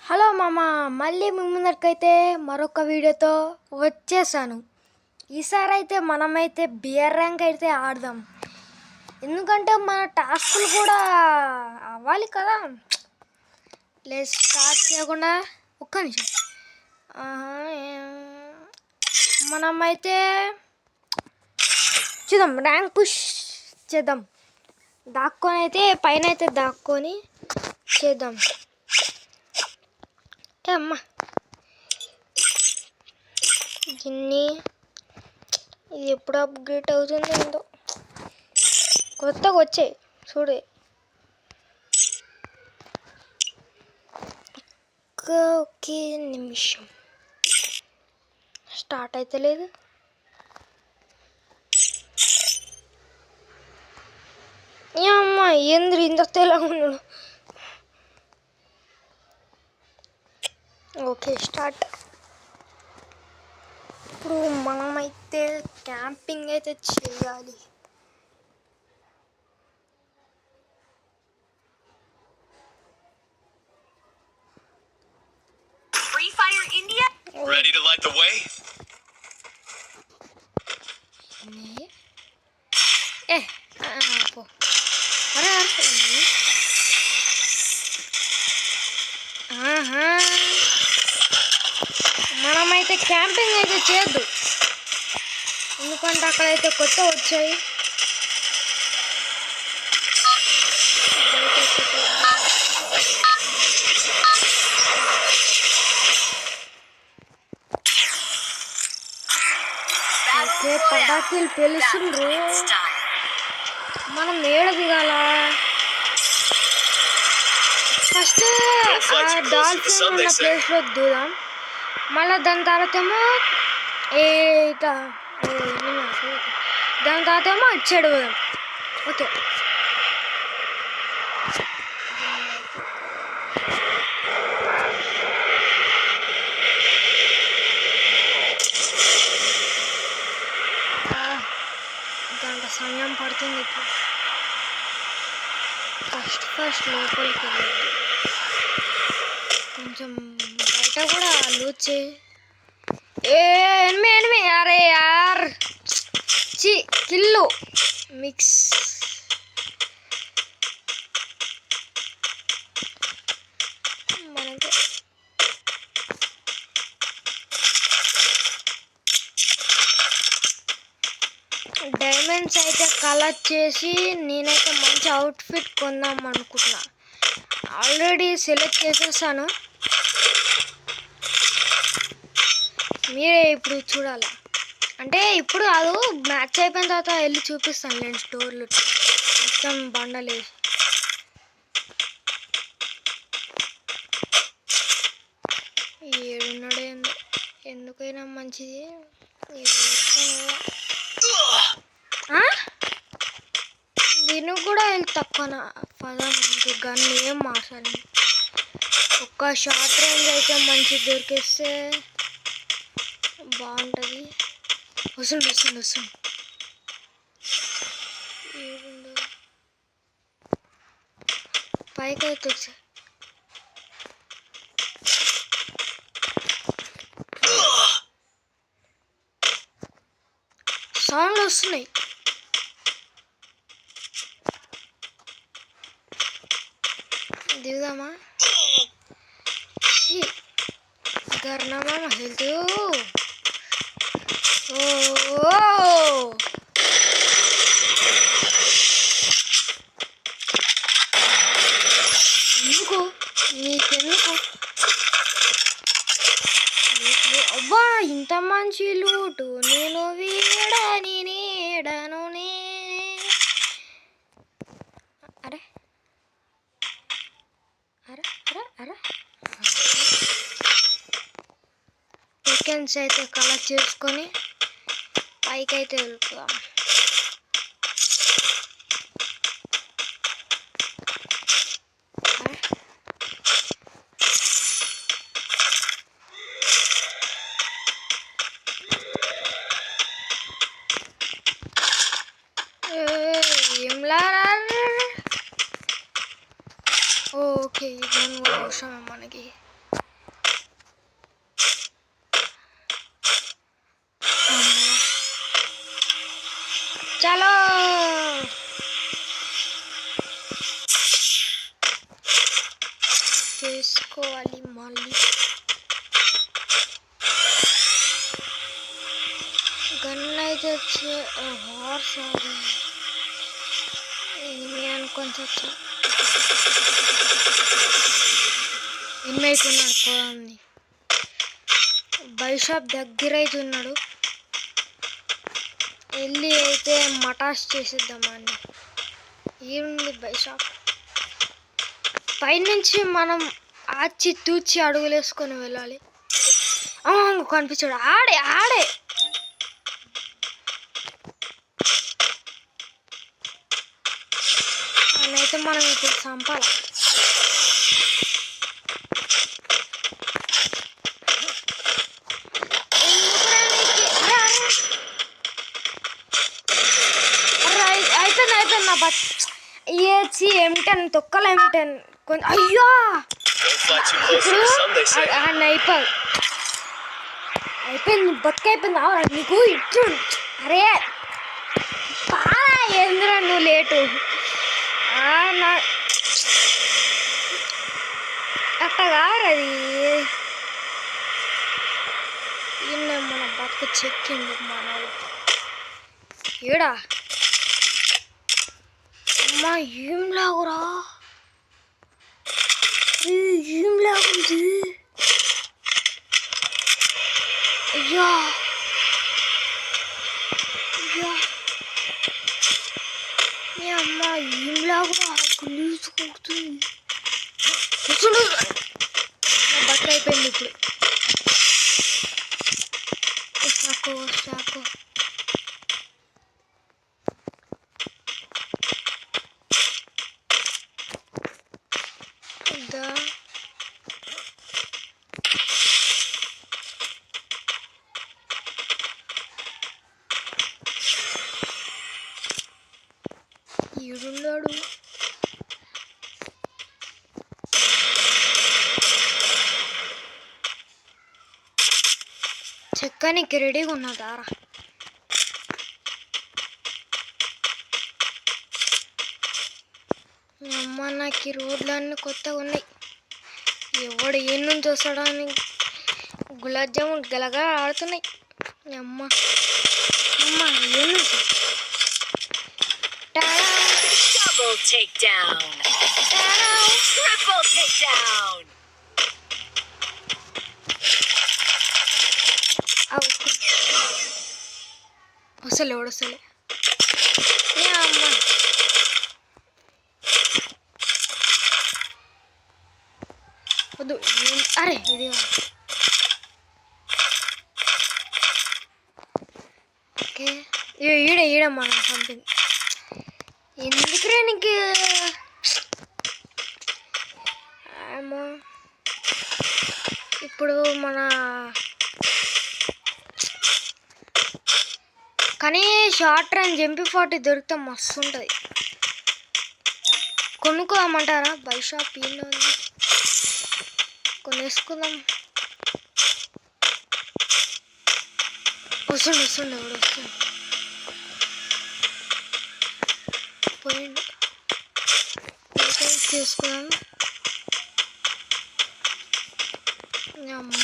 Hello మామ, మళ్ళీ మీ ముందరికైతే మరొక వీడియోతో వచ్చేసాను. ఈసారి అయితే మనమైతే బియర్ ర్యాంక్ అయితే ఆడదాం. ఎందుకంటే మన టాస్కులు కూడా అవ్వాలి కదా. లేదు స్టార్ట్ చేయకుండా ఒక్క నిమిషం. మనమైతే చూద్దాం, ర్యాంక్ పుష్ చేద్దాం. దాక్కొని అయితే పైన అయితే దాక్కొని చేద్దాం. అమ్మా గిన్ని ఇది ఎప్పుడు అప్గ్రేడ్ అవుతుంది ఏందో, కొత్తగా వచ్చాయి చూడు. ఒకే నిమిషం, స్టార్ట్ అయితే లేదు. అమ్మా ఏంద్రి ఇంత తెల్లగా ఉన్నాడు. Okay start. ఇప్పుడు మనమైతే క్యాంపింగ్ అయితే చేయాలి. Free Fire India. Ready to light the way? పో. మనమైతే క్యాంపింగ్ అయితే చేయొద్దు, ఎందుకంటే అక్కడైతే కొత్త వచ్చాయి. ఓకే పటాకీలు పెలుస్తుండ్రు. మనం ఏడ దిగాల? ఫస్ట్ ఆ డాల్ఫిన్ ఉన్న ప్లేస్లో దిగుదాం. మళ్ళీ దాని తర్వాత ఏమో దాని తర్వాత ఏమో అటు సైడ్ పోదాం. ఓకే గంట సమయం పడుతుంది. ఇప్పుడు ఫస్ట్ లోపలికి వెళ్ళి కొంచెం బయట కూడా లూజ్ చేయి. ఎనిమి అరే యార్ చి కిల్లు మిక్స్. మనకి డైమండ్స్ అయితే కలెక్ట్ చేసి నేనైతే మంచి అవుట్ఫిట్ కొందాం అనుకుంటున్నా. ఆల్రెడీ సెలెక్ట్ చేసేసాను, మీరే ఇప్పుడు చూడాలి. అంటే ఇప్పుడు కాదు, మ్యాచ్ అయిపోయిన తర్వాత వెళ్ళి చూపిస్తాను నేను స్టోర్లు మొత్తం బండలే. ఏడున్నాడే ఎందుకైనా మంచిది. దీనికి కూడా వెళ్ళి తక్కువ పదం గన్ ఏం మార్చాలి. ఒక్క షార్ట్ రేంజ్ అయితే మంచి దొరికేస్తే బాగుంటుంది. వస్తుంది పైకి అయితే వచ్చాయి. సౌండ్లు వస్తున్నాయి. దిగుదామా? గర్నమా హెల్త్. ఎందుకు నీకెందుకు? అబ్బా ఇంత మంచి లూటు నేను వీడని నీడను నే. అరే అరే అరే అరే చికెన్స్ అయితే కలెక్ట్ చేసుకొని పైకి అయితే వెళ్తాం. ఓకే ఇది అవసరం మనకి. వేసుకోవాలి మళ్ళీ. గన్ అయితే వచ్చి హార్స్ అది ఎనిమి అనుకొని వచ్చా. ఎనిమి అవుతున్నాడు పోంది. బైషాప్ దగ్గర అయితే ఉన్నాడు. వెళ్ళి అయితే మటాష్ చేసేద్దామని. ఏముంది బైషాప్ పైనుంచి మనం ఆచి తూచి అడుగులేసుకొని వెళ్ళాలి. కనిపించాడు. ఆడే ఆడే అయితే మనం ఇప్పుడు చంపాలి. అయిపోయింది నా బట్ ఏచి M10 తొక్కలు M10 కొంచెం. అయ్యో ఇప్పుడు అయిపోయింది బతుకైపోయింది. అవరా నీకు ఇచ్చు. అరే బాగా ఏందిరా నువ్వు లేటు. అట్టగా అది మన బతుకు చెక్కింది మనోడు ఏడా. అమ్మా ఏం లాగురా, ఏం లాగుంది. అయ్యా అయ్యా మీ అమ్మ ఏం లాగురా గులీజు కొడుతుంది. నా బట్టలు అయిపోయింది ఇప్పుడు. వస్తాకో ఇద్దా. ఈడున్నాడు. చెక్కనికి రెడీగా ఉన్నదారా. అమ్మ నాకు ఈ రోడ్లన్నీ కొత్తగా ఉన్నాయి. ఎవడు ఏ నుంచి వస్తాడని గులాబ్ జామున్ గలగా ఆడుతున్నాయి. అమ్మ అమ్మ ఏ నుంచి Double takedown. Triple takedown. వస్తలే వస్తలే. అమ్మ వద్దు. అరే ఇది ఓకే. ఈడమ్మా సంథింగ్. ఎందుకురా నీకు ఇప్పుడు మన కానీ షార్ట్ రేంజ్ MP40 దొరికితే మస్తు ఉంటుంది. కొనుక్కోమంటారా? బైషాప్ ఈయన ఉంది, కొనేసుకుందాం. వస్తుండే ఎవడు వస్తుంది. పోయిండు తీసుకున్నాను. అమ్మ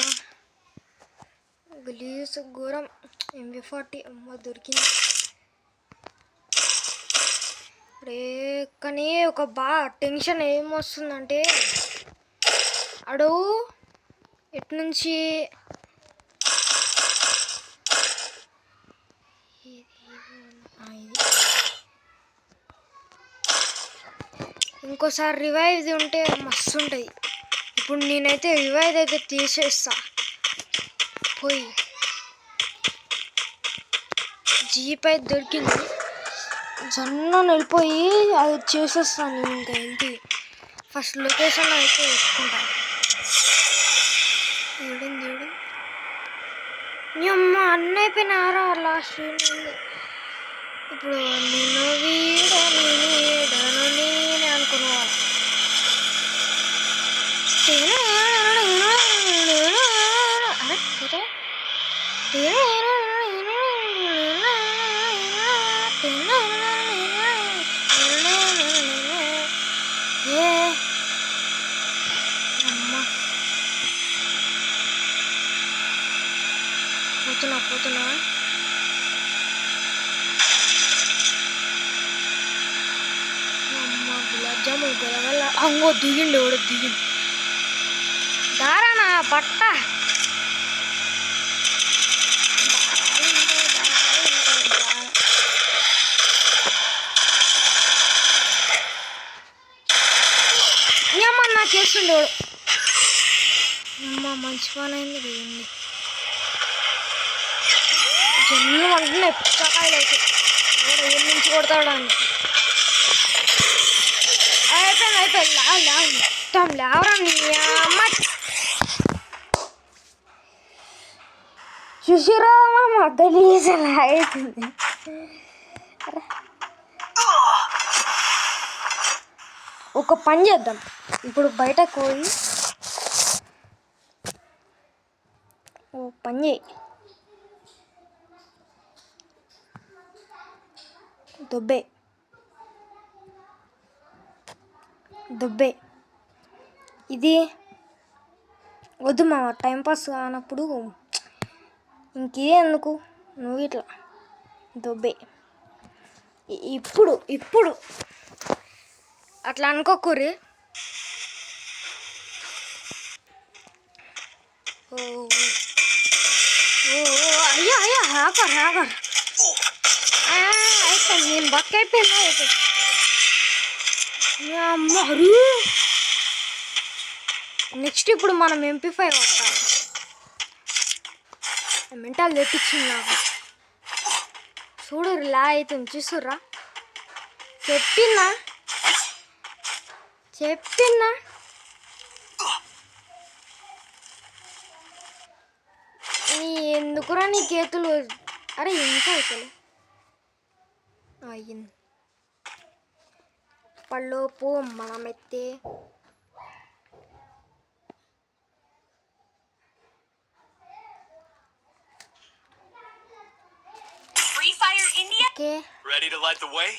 గలీజ్ ఘోరం. MP40 అమ్మ దొరికింది. రే కానీ ఒక బాగా టెన్షన్ ఏమొస్తుందంటే అడుగు ఎటు నుంచి ఇంకోసారి రివైవ్ ఉంటే మస్తు ఉంటుంది. ఇప్పుడు నేనైతే రివైవ్ అయితే తీసేస్తా. పోయి జీప్ అయితే దొరికింది. జొన్న వెళ్ళిపోయి అది చేసేస్తాను. ఇంకా ఏంటి ఫస్ట్ లొకేషన్ అయితే పెట్టుకుంటా. ఏడుంది మీ అమ్మ అన్న అయిపోయినారా లాస్ట్ ఉంది. ఇప్పుడు నేను వీడను నేనే అనుకున్నాను. అమ్మ పోతున్నా అమ్మ గులాబ్ జామున్ గొలగల అంగో దిగిండు ఎవడో దిగిండు దారానా పట్ట ఏమన్నా చేస్తుండే వాడు అమ్మ మంచి పని అయింది దిగింది జన్లు అంటున్నాయి పుచ్చకాయలు అయితే వాడు ఏం నుంచి కొడతాడా అని అయిపోయింది లేవు మొత్తం లేవరా నీ అమ్మ చూసిరా మా గలీజ అవుతుంది ఒక పని చేద్దాం ఇప్పుడు బయటకు పోయి ఓ పని చేయి దుబ్బే ఇది వద్దు మా టైంపాస్ కానప్పుడు ఇంకే ఎందుకు నువ్వు ఇట్లా దుబ్బే ఇప్పుడు అట్లా అనుకోకూరి అయ్యా హ్యాకర్ అయితే నేను బక్ అయిపోయినా అయితే అమ్మరు నెక్స్ట్ ఇప్పుడు మనం MP5 కొట్టాలి మెంటల్ తెప్పించింది నాకు చూడు లా అవుతుంది చూసుర్రా చెప్పినా ఎందుకురా నీ చేతులు అరే ఇంకా అవుతుంది అయ్యింది పళ్ళోపు మనమైతే Free Fire India. Okay. Ready to light the way?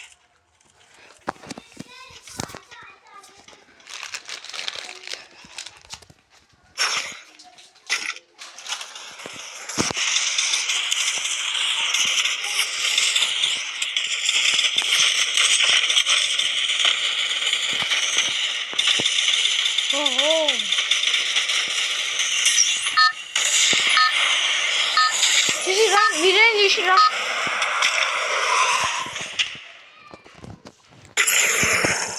చూసిరా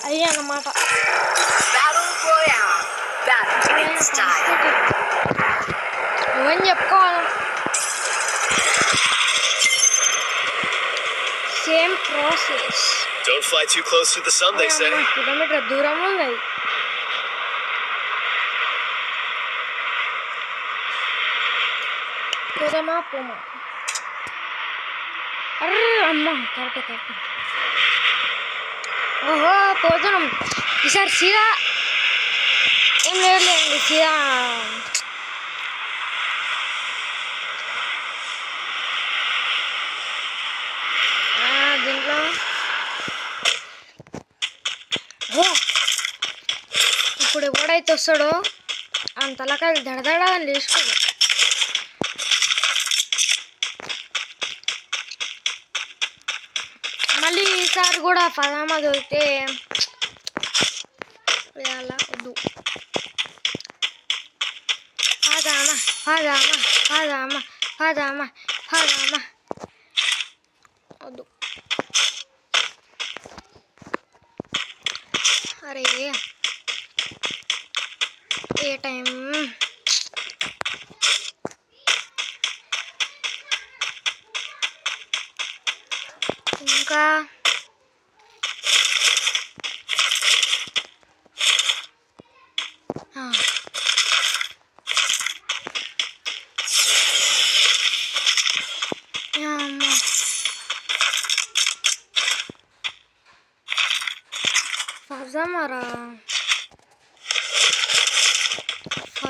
అయ్యా అన్నమాట Battle Royale. Battle in style. నువ్వని చెప్పుకోవాలి same process Don't fly too close to the sun, they say. Kilometre దూరం ఉంది పోదామా పోమా అర్రే అమ్మ కరెక్ట్ ఓహో పోతున్నాం ఈసారి సీదా ఏం లేదులేండి సీదా దీంట్లో ఇప్పుడు ఎవడైతే వస్తాడో ఆయన తలకాయలు దడదడ అని లేచుకోడు మళ్ళీ ఈసారి కూడా పదామా దొరికితే అలా వద్దు పదామా వద్దు అరే ఏ టైం ఇంకా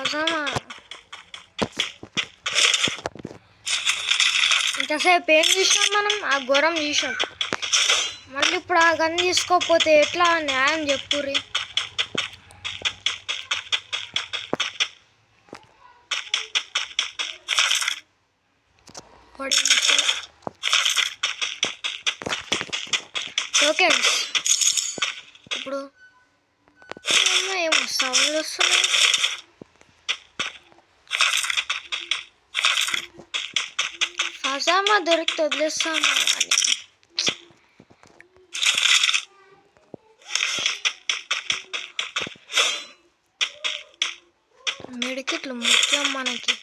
ఫజామా ఇంతసేపు ఏం చూసినాం మనం ఆ ఘోరం చూసాం మళ్ళీ ఇప్పుడు ఆ గన్ తీసుకోకపోతే ఎట్లా న్యాయం చెప్పుర్రి సెకండ్స్. ఇప్పుడు ఏమో సౌండ్లు వస్తున్నాయి. ఫజామా దొరికితే వదిలేస్తామా అని. మెడికెట్లు ముఖ్యం మనకి.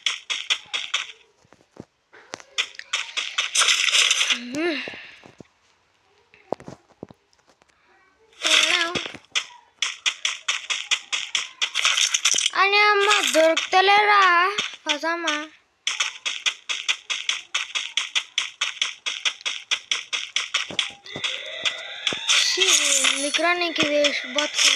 అని అమ్మ దొరుకుతలేరా ఫజామా. ఎందుకురా నీకు వేస్ట్ బతుకు.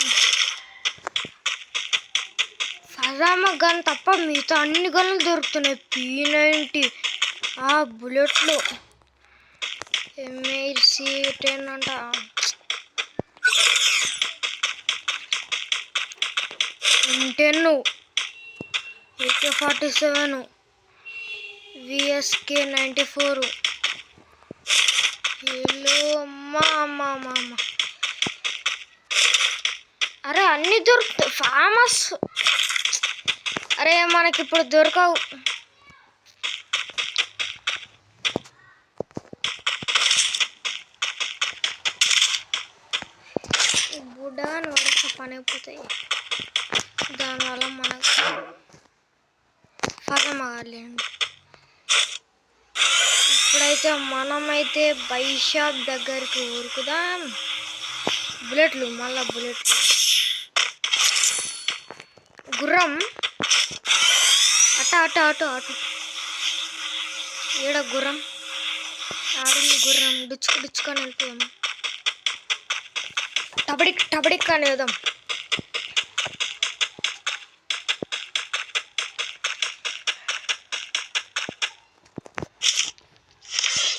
ఫజామా గన్ తప్ప మిగతా అన్ని గన్లు దొరుకుతున్నాయి. P90 బుల్లెట్లు MAC-10 అంట. M10 AK-47 VSK-94 వీళ్ళు అమ్మ. అరే అన్నీ దొరుకుతాయి ఫేమస్. అరే మనకి ఇప్పుడు దొరకవు. బుడ్డగాని వరకు పని అయిపోతాయి. దానివల్ల మనకు ఫజమాలేండి. ఇప్పుడైతే మనమైతే బై షాప్ దగ్గరికి ఊరుకుదాం. బుల్లెట్లు మళ్ళా బుల్లెట్లు. గుర్రం అటు ఏడ గుర్రం ఆడింది. గుర్రం డుచ్చుకొని వెళ్తాం. టబడిక్ అనేదాం.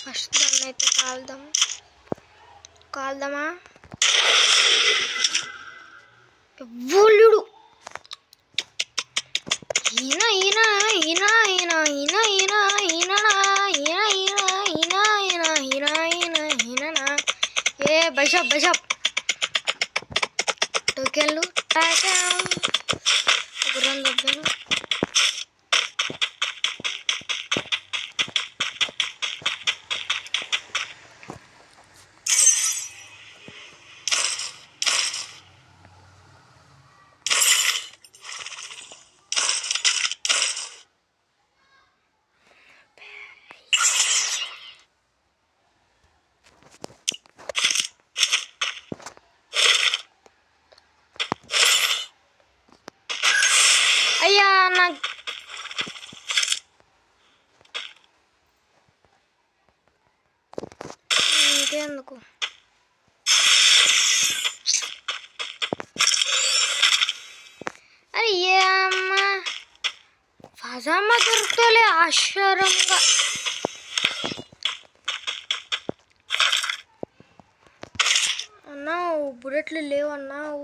ఫస్ట్ దాన్ని అయితే కాల్దామా. ఎవ్వలుడు ఏ బైషాప్ టోకెన్లు గుర్రం దొబ్బాను. అయ్యా నాకు ఇంకెందుకు. అరే ఏమ్మా ఫజామా దొరుకుతలే ఆశ్చర్యంగా. అన్నావు బుల్లెట్లు లేవు అన్నావు.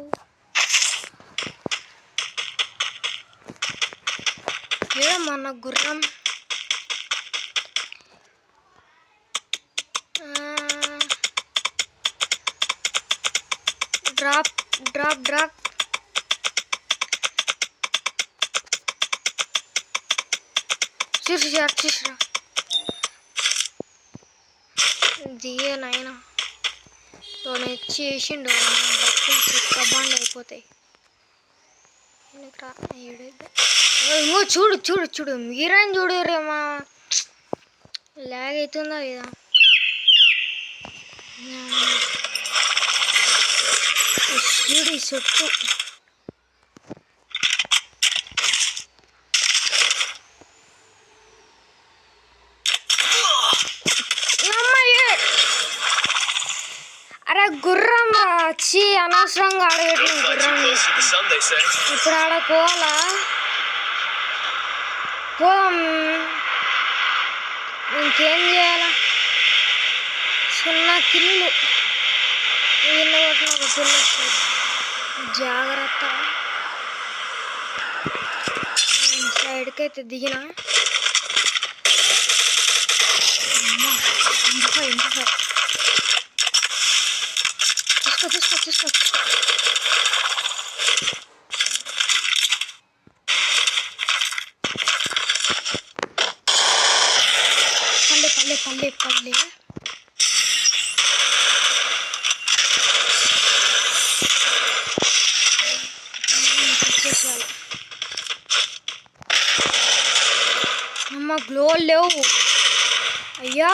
మన గుర్రం డ్రాప్ చూసిరా దిగే నాయన చేసిండు. బతుకులు చెక్కబండి అయిపోతాయి. చూడు మీరేం చూడు రేమా లాగ్ అవుతుందా లేదా. చూడు చుట్టూ అరే గుర్రం వచ్చి అనవసరంగా ఆడబెట్టిన గుర్రం. ఇప్పుడు ఆడ పోవాలా పోదాం. ఇంకేం చేయాలా. 0 కిల్లు వీళ్ళ కొట్టిన ఒక పిల్ల. జాగ్రత్త. సైడ్కి అయితే దిగిన. పల్లె వచ్చేసాను. అమ్మ గ్లో లేవు అయ్యా.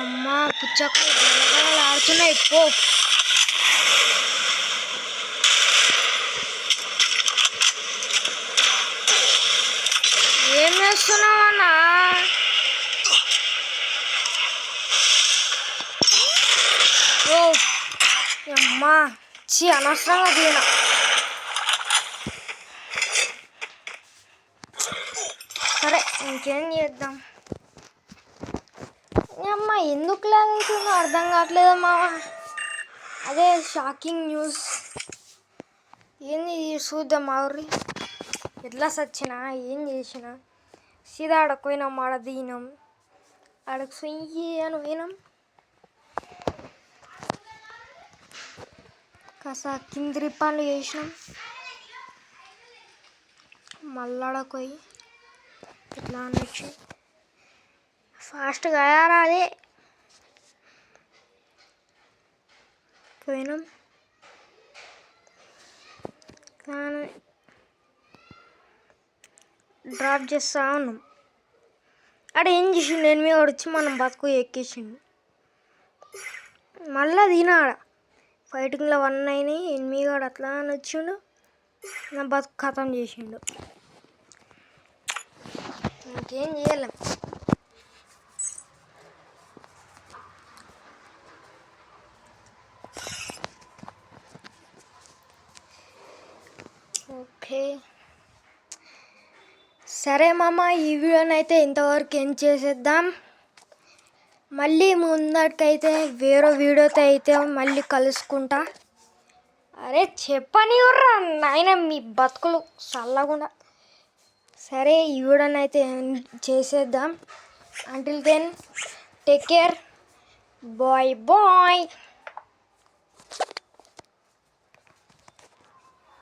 అమ్మ పుచ్చకాయ గలగలలు ఆడుతున్నాయి పో. ఏం చేస్తున్నావన్నా? ఓ అమ్మా అనవసరంగా దీన. సరే ఇంకేం చేద్దాం. అమ్మ ఎందుకు లాగైతుందో అర్థం కావట్లేదమ్మా. అదే షాకింగ్ న్యూస్. ఏంది చూద్దాం ఆవిరి ఎట్లా సచ్చినా ఏం చేసినా సీదా ఆడకపోయినాం. ఆడ దీనం ఆడకు సొయ్యి అని పోయినాం. కాస్త కిందిరి పనులు చేసినాం. మళ్ళాడపోయి ఇట్లా అనొచ్చు ఫాస్ట్గా అదే పోయినాం. కానీ డ్రాప్ చేస్తా ఉన్నాం. అక్కడ ఏం చేసిండు ఎనిమిది వచ్చి మనం బతుకు ఎక్కేసిండు. మళ్ళా తినాడ ఫైటింగ్లో 1 అయినాయి. ఎనిమిది అట్లా అని వచ్చిండు. నా బతుకు ఖతం చేసిండు. ఇంకేం చేయలేం. ఓకే సరే మామ, ఈ వీడియోనైతే ఇంతవరకు ఎండ్ చేసేద్దాం. మళ్ళీ ముందటికైతే వేరే వీడియోతో అయితే మళ్ళీ కలుసుకుంటా. అరే చెప్పని రా నాయన మీ బతుకులు చల్లకుండా. సరే ఈ వీడియోనైతే ఎండ్ చేసేద్దాం. Until then take care. Bye bye.